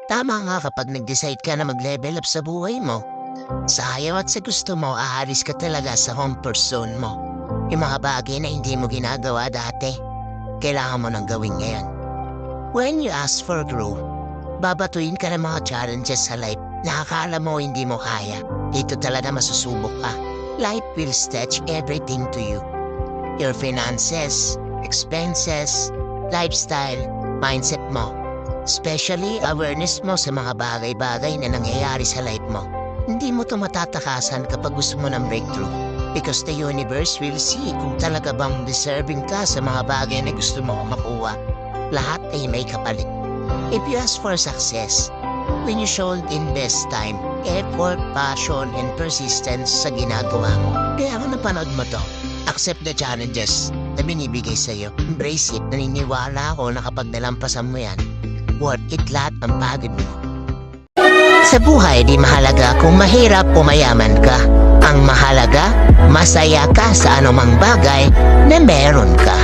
Tama nga kapag nag-decide ka na mag-level up sa buhay mo. Sa ayaw at sa gusto mo, aalis ka talaga sa comfort zone mo. Yung mga bagay na hindi mo ginagawa dati, kailangan mo nang gawin ngayon. When you ask for growth, babatuin ka ng mga challenges sa life na akala mo hindi mo kaya. Dito talaga masusubok ka. Life will stretch everything to you. Your finances, expenses, lifestyle, mindset mo. Especially awareness mo sa mga bagay-bagay na nangyayari sa life mo. Hindi mo to matatakasan kapag gusto mo ng breakthrough. Because the universe will see kung talaga bang deserving ka sa mga bagay na gusto mo makuha. Lahat ay may kapalit. If you ask for success, when you should invest time, effort, passion, and persistence sa ginagawa mo. Kaya kung napanood mo to, accept the challenges na binibigay sa'yo. Embrace it. Naniniwala ako na kapag nalampasan mo yan, worth it lahat ang pagod mo. Sa buhay, di mahalaga kung mahirap o mayaman ka. Ang mahalaga, masaya ka sa anumang bagay na meron ka.